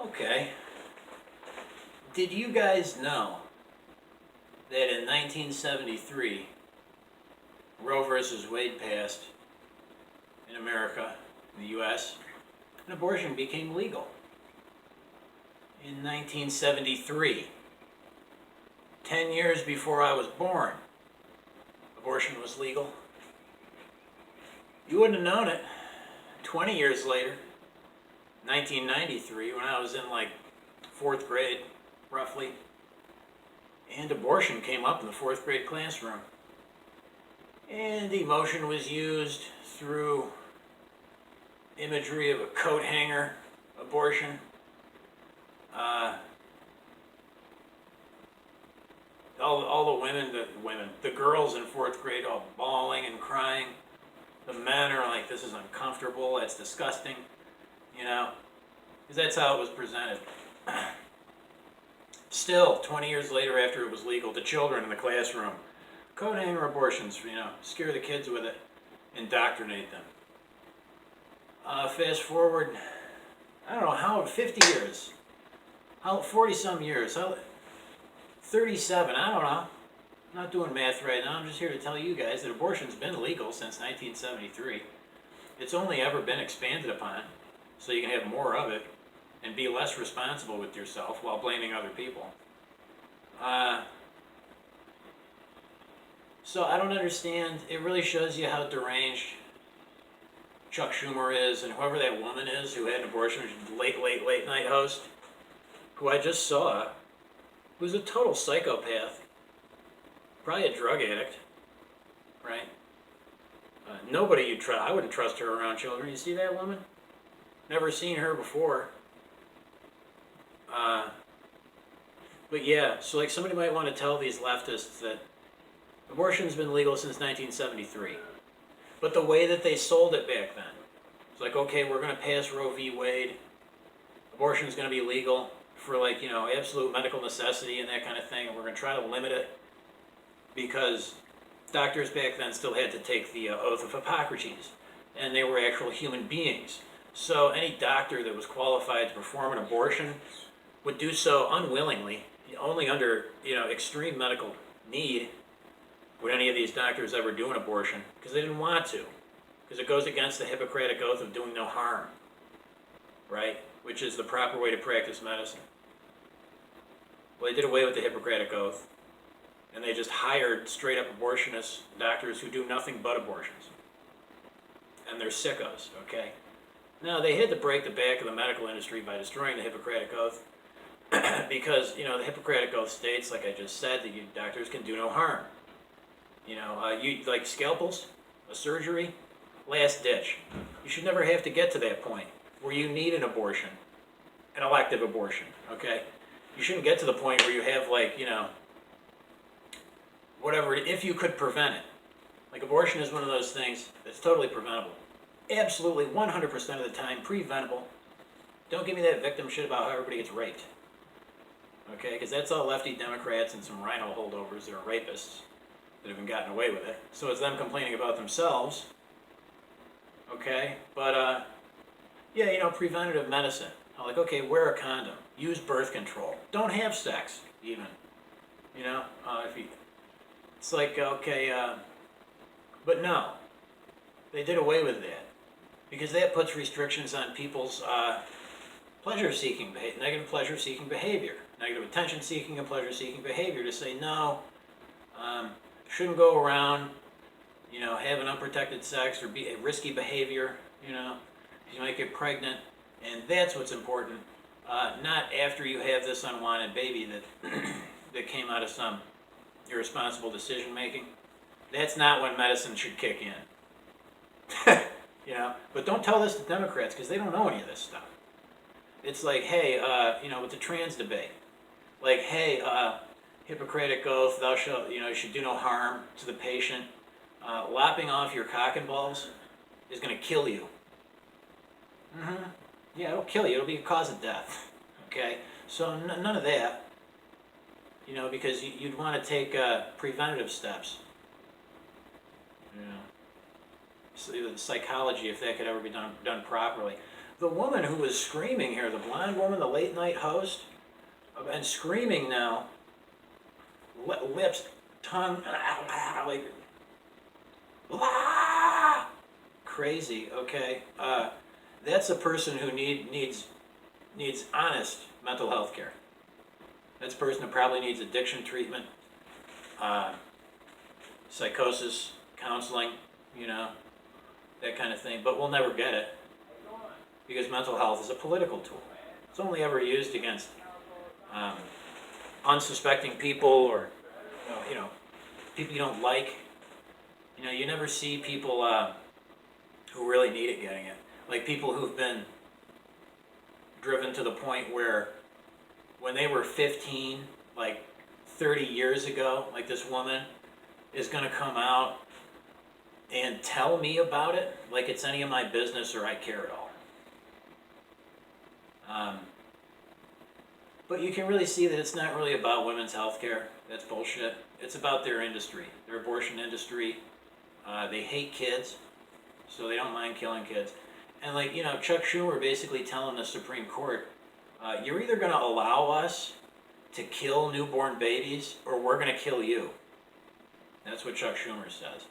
Okay. Did you guys know that in 1973, Roe versus Wade passed in America, in the U.S., and abortion became legal? In 1973, 10 years before I was born, abortion was legal. You wouldn't have known it. 20 years later, 1993, when I was in like fourth grade, roughly, and abortion came up in the fourth grade classroom. And emotion was used through imagery of a coat hanger abortion. All the girls in fourth grade all bawling and crying. The men are like, this is uncomfortable, that's disgusting, because that's how it was presented. Still, 20 years later after it was legal, the children in the classroom, coat hanger abortions, scare the kids with it, indoctrinate them. Fast forward, I don't know, how 50 years, how 40 some years, how 37, I don't know. I'm not doing math right now, I'm just here to tell you guys that abortion's been legal since 1973. It's only ever been expanded upon, so you can have more of it and be less responsible with yourself while blaming other people. So I don't understand, it really shows you how deranged Chuck Schumer is, and whoever that woman is who had an abortion, late night host, who I just saw, who's a total psychopath, probably a drug addict, right? Nobody you trust, I wouldn't trust her around children. You see that woman? Never seen her before. But yeah, so like somebody might want to tell these leftists that abortion's been legal since 1973. But the way that they sold it back then, it's like, okay, we're going to pass Roe v. Wade. Abortion's going to be legal for absolute medical necessity and that kind of thing. And we're going to try to limit it because doctors back then still had to take the oath of Hippocrates. And they were actual human beings. So any doctor that was qualified to perform an abortion would do so unwillingly, only under extreme medical need. Would any of these doctors ever do an abortion? Because they didn't want to. Because it goes against the Hippocratic oath of doing no harm, right? Which is the proper way to practice medicine. Well, they did away with the Hippocratic oath, and they just hired straight up abortionist doctors who do nothing but abortions. And they're sickos, okay? Now, they had to break the back of the medical industry by destroying the Hippocratic oath because, the Hippocratic oath states, like I just said, that you doctors can do no harm. You like scalpels, a surgery, last ditch. You should never have to get to that point where you need an abortion, an elective abortion, okay? You shouldn't get to the point where you have whatever, if you could prevent it. Like abortion is one of those things that's totally preventable. Absolutely 100% of the time preventable. Don't give me that victim shit about how everybody gets raped. Okay, because that's all lefty Democrats and some rhino holdovers that are rapists that have gotten away with it. So it's them complaining about themselves. Okay, but preventative medicine. Like, okay, wear a condom, use birth control, don't have sex, even. It's like, okay, but no, they did away with that because that puts restrictions on people's pleasure-seeking, negative pleasure-seeking behavior, negative attention-seeking and pleasure-seeking behavior to say no. Shouldn't go around, having unprotected sex or be a risky behavior, you might get pregnant, and that's what's important, not after you have this unwanted baby that that came out of some irresponsible decision making. That's not when medicine should kick in. But don't tell this to Democrats because they don't know any of this stuff. It's like, hey, with the trans debate, like, hey, Hippocratic oath, thou shalt, you should do no harm to the patient. Lopping off your cock and balls is going to kill you. Yeah, it'll kill you. It'll be a cause of death. Okay? So none of that. Because you'd want to take preventative steps. So the psychology, if that could ever be done properly. the woman who was screaming here, the blonde woman, the late night host, and screaming now, lips, tongue, like, crazy, okay? That's a person who needs honest mental health care. That's a person who probably needs addiction treatment, psychosis, counseling, that kind of thing. But we'll never get it because mental health is a political tool. It's only ever used against unsuspecting people or people you don't like. You never see people who really need it getting it. Like people who've been driven to the point where when they were 15, like 30 years ago, like this woman is going to come out and tell me about it like it's any of my business or I care at all. But you can really see that it's not really about women's health care. That's bullshit. It's about their industry, their abortion industry. They hate kids, so they don't mind killing kids. And Chuck Schumer basically telling the Supreme Court, you're either going to allow us to kill newborn babies or we're going to kill you. That's what Chuck Schumer says.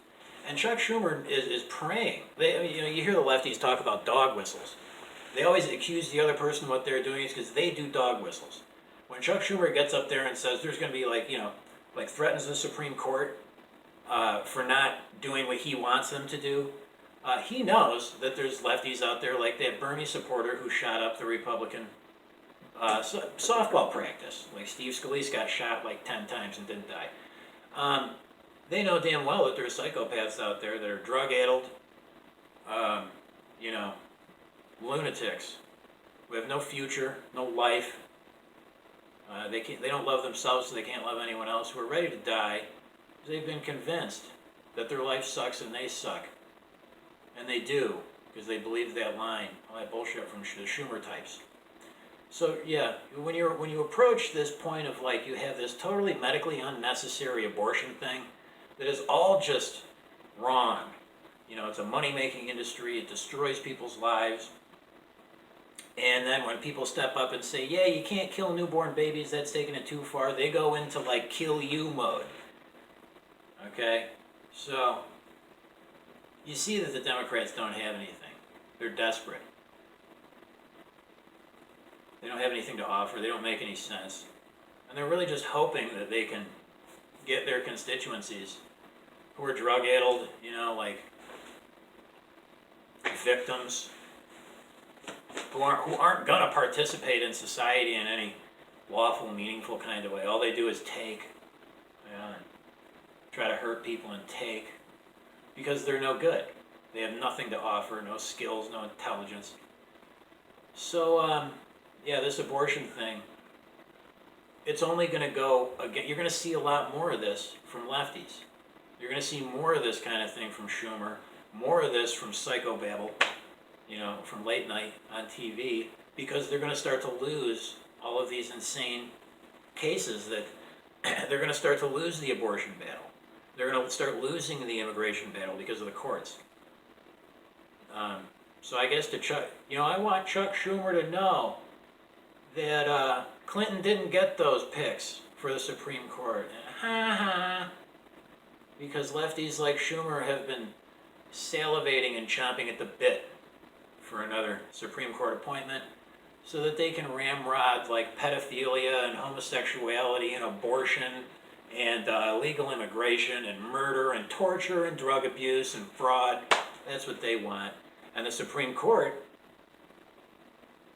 And Chuck Schumer is praying. You hear the lefties talk about dog whistles. They always accuse the other person of what they're doing is because they do dog whistles. When Chuck Schumer gets up there and says there's going to be threatens the Supreme Court for not doing what he wants them to do, he knows that there's lefties out there like that Bernie supporter who shot up the Republican softball practice. Like Steve Scalise got shot like 10 times and didn't die. They know damn well that there are psychopaths out there that are drug-addled, lunatics who have no future, no life. They don't love themselves, so they can't love anyone else, who are ready to die because they've been convinced that their life sucks and they suck. And they do, because they believe that line, all that bullshit from the Schumer types. So yeah, when you approach this point of you have this totally medically unnecessary abortion thing that is all just wrong. It's a money-making industry. It destroys people's lives. And then when people step up and say, yeah, you can't kill newborn babies, that's taking it too far, they go into kill you mode. Okay? So you see that the Democrats don't have anything. They're desperate. They don't have anything to offer. They don't make any sense. And they're really just hoping that they can get their constituencies who are drug-addled, victims, who aren't going to participate in society in any lawful, meaningful kind of way. All they do is take, and try to hurt people and take, because they're no good. They have nothing to offer, no skills, no intelligence. So, this abortion thing, it's only going to go again. You're going to see a lot more of this from lefties. You're going to see more of this kind of thing from Schumer, more of this from psychobabble, from late night on TV, because they're going to start to lose all of these insane cases that they're going to start to lose the abortion battle. They're going to start losing the immigration battle because of the courts. So I guess to Chuck, I want Chuck Schumer to know that Clinton didn't get those picks for the Supreme Court. Because lefties like Schumer have been salivating and chomping at the bit for another Supreme Court appointment so that they can ramrod pedophilia and homosexuality and abortion and illegal immigration and murder and torture and drug abuse and fraud. That's what they want. And the Supreme Court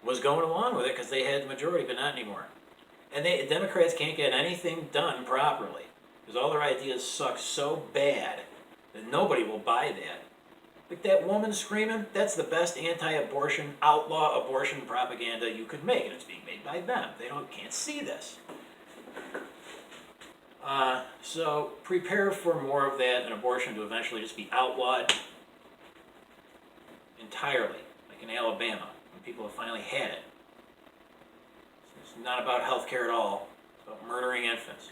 was going along with it because they had the majority, but not anymore. And Democrats can't get anything done properly because all their ideas suck so bad that nobody will buy that. Like that woman screaming, that's the best anti-abortion, outlaw abortion propaganda you could make, and it's being made by them. They can't see this. So prepare for more of that, and abortion to eventually just be outlawed entirely, like in Alabama, when people have finally had it. It's not about health care at all. It's about murdering infants.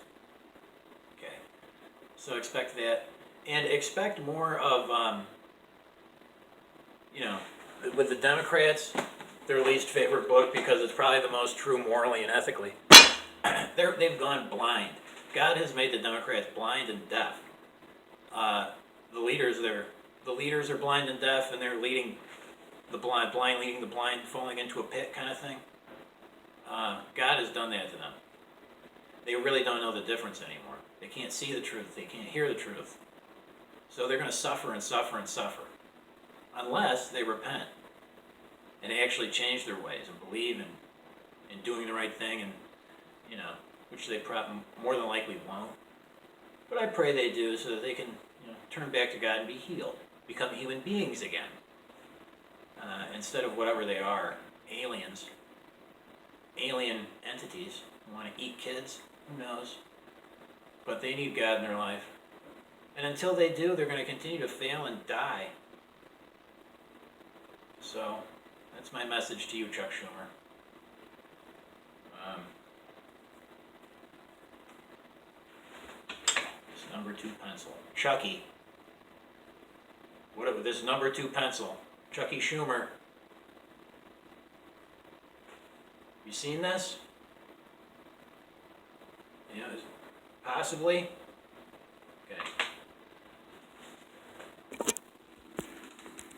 Okay. So expect that. And expect more of, with the Democrats, their least favorite book because it's probably the most true morally and ethically. They've gone blind. God has made the Democrats blind and deaf. The leaders are blind and deaf, and they're leading the blind leading the blind, falling into a pit kind of thing. God has done that to them. They really don't know the difference anymore. They can't see the truth. They can't hear the truth. So they're going to suffer and suffer and suffer, unless they repent and actually change their ways and believe in doing the right thing, and which they probably more than likely won't. But I pray they do, so that they can turn back to God and be healed, become human beings again, instead of whatever they are, aliens, alien entities who want to eat kids. Who knows? But they need God in their life. And until they do, they're going to continue to fail and die. So, that's my message to you, Chuck Schumer. This number 2 pencil. Chucky. Whatever, this number 2 pencil. Chucky Schumer. You seen this? Possibly.